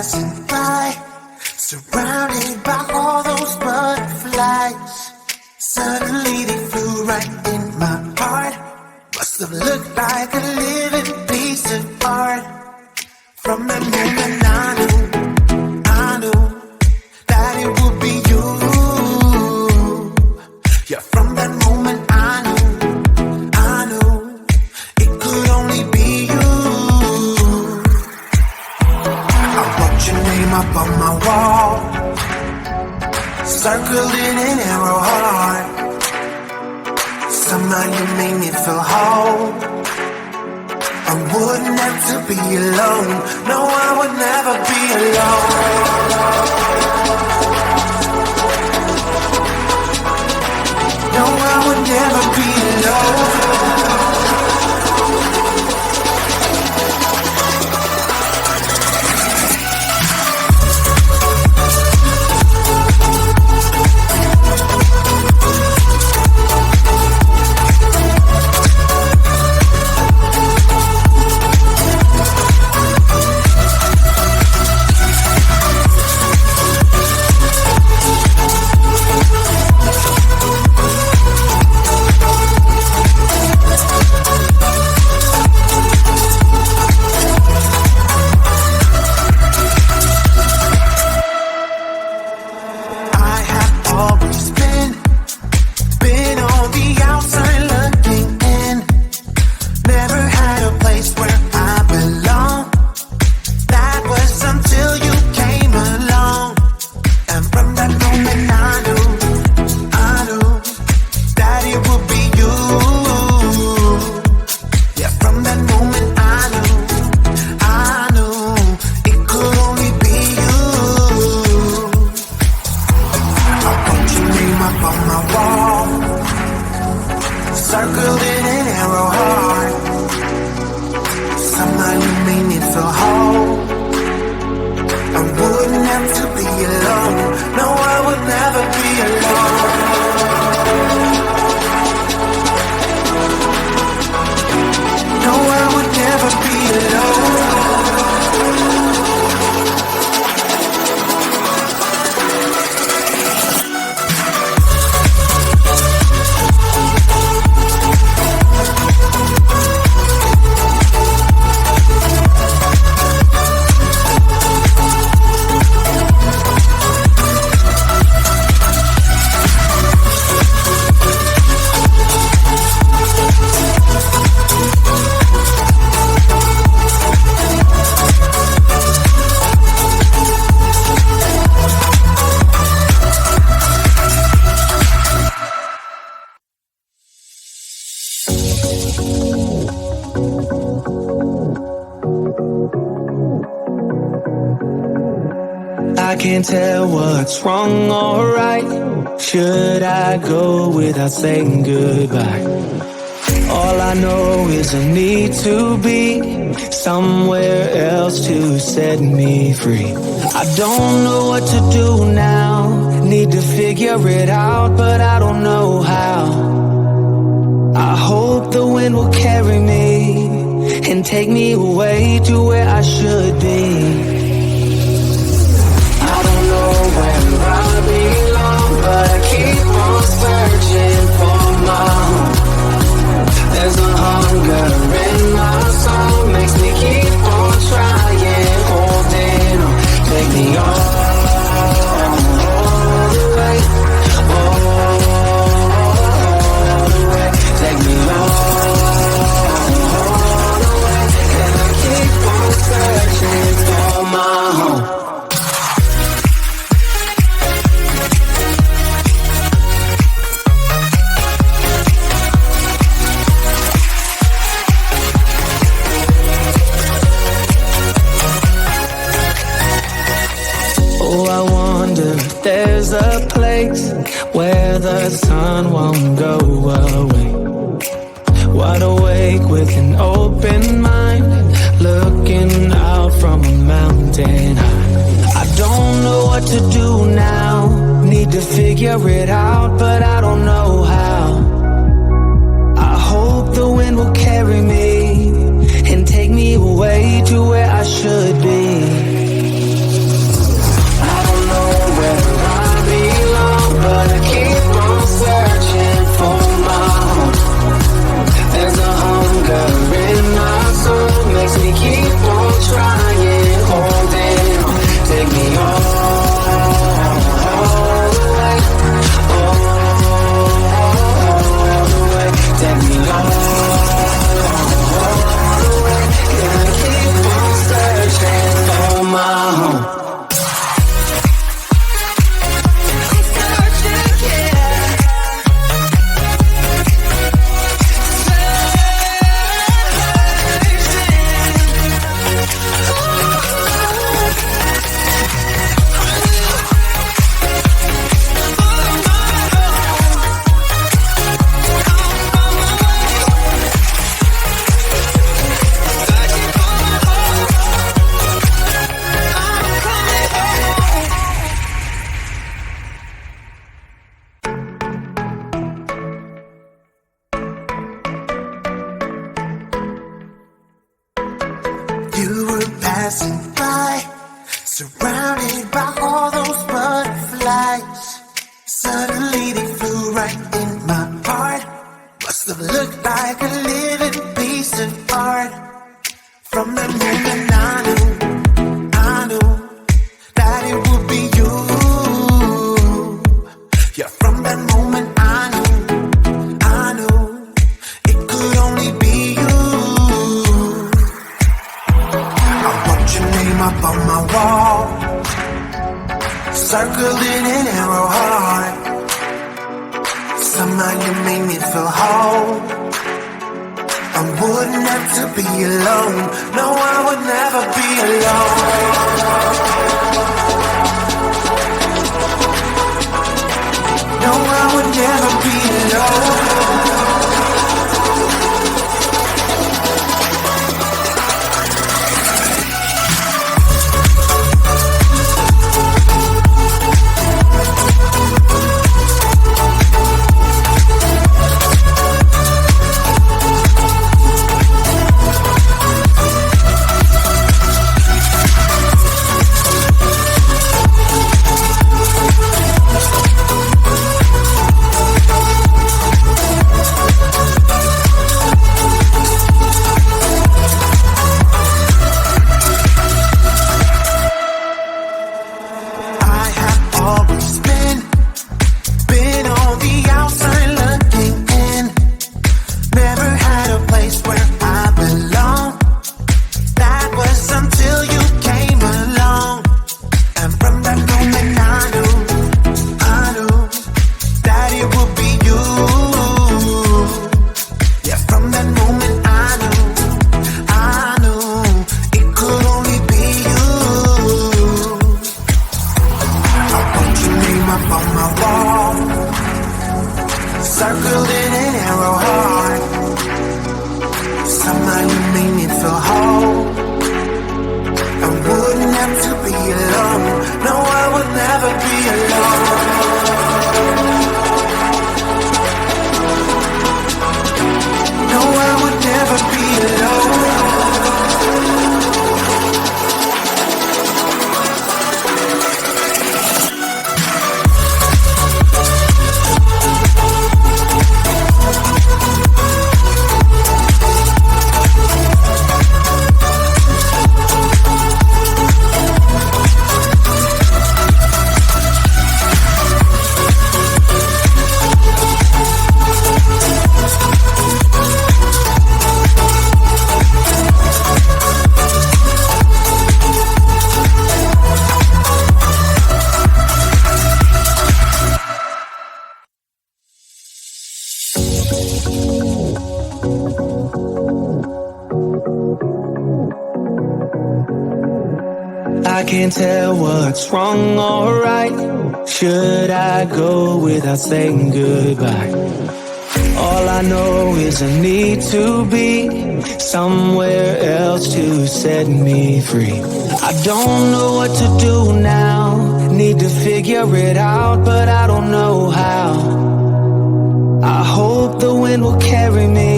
passing by, surrounded by all those butterflies. Suddenly they flew right in my heart. Must have looked like a living piece of art. From that moment I knew that it would be you. Yeah, from that moment I knew it could only be you. I wrote your name up on my wall, circled in an arrow heart. Somehow you made me feel whole. I wouldn't have to be alone. No, I would never be alone. No, I would never be alone. I can't tell what's wrong or right. Should I go without saying goodbye? All I know is I need to be somewhere else to set me free. I don't know what to do now. Need to figure it out, but I don't know how. I hope the wind will carry me and take me away to where I should be. Where I belong, but I keep on searching for my home. There's a hunger in my soul, makes me keep on trying, holding on. Take me all the way, all the way. Take me all the way, and I keep on searching for my home. There's a place where the sun won't go away. Wide awake with an open mind, looking out from a mountain high. I don't know what to do now. Need to figure it out, but I don't know how. I hope the wind will carry me and take me away to where I should be. like a living piece of art. From the moment I knew that it would be you. Yeah, from that moment I knew it could only be you. I wrote your name up on my wall, circled in an arrow heart. Somehow you made me feel whole. I wouldn't have to be alone. No, I would never be alone. No, I would never be alone. Circled in an arrow heart. Somehow you made me feel whole. I wouldn't have to be alone. No, I would never be alone. No, I would never be alone. I can't tell what's wrong or right. Should I go without saying goodbye? All I know is I need to be somewhere else to set me free. I don't know what to do now. Need to figure it out, but I don't know how. I hope the wind will carry me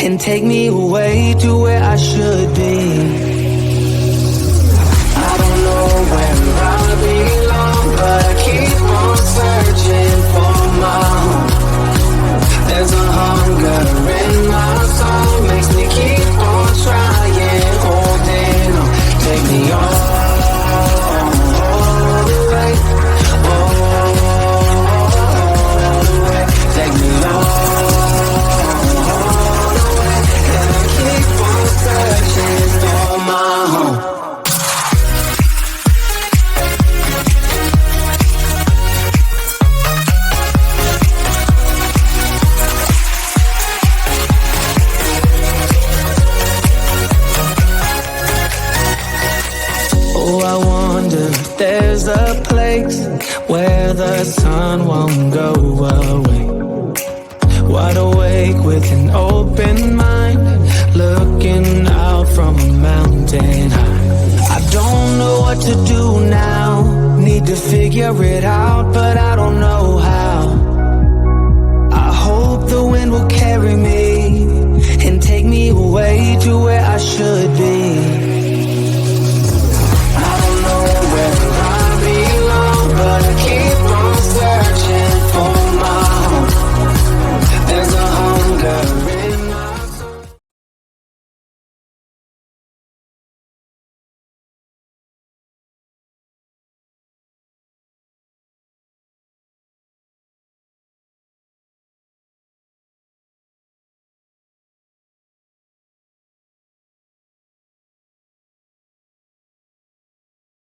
and take me away to where I should be. I don't know where I belong, but I keep on searching for my home. There's a hunger in my soul, makes me keep on trying, holding on. Take me all the way, all the way. Take me all the way, and I keep on searching for my home. There's a place where the sun won't go away. Wide awake with an open mind, looking out from a mountain high. I don't know what to do now, need to figure it out, but I don't know how. I hope the wind will carry me and take me away to where I should be.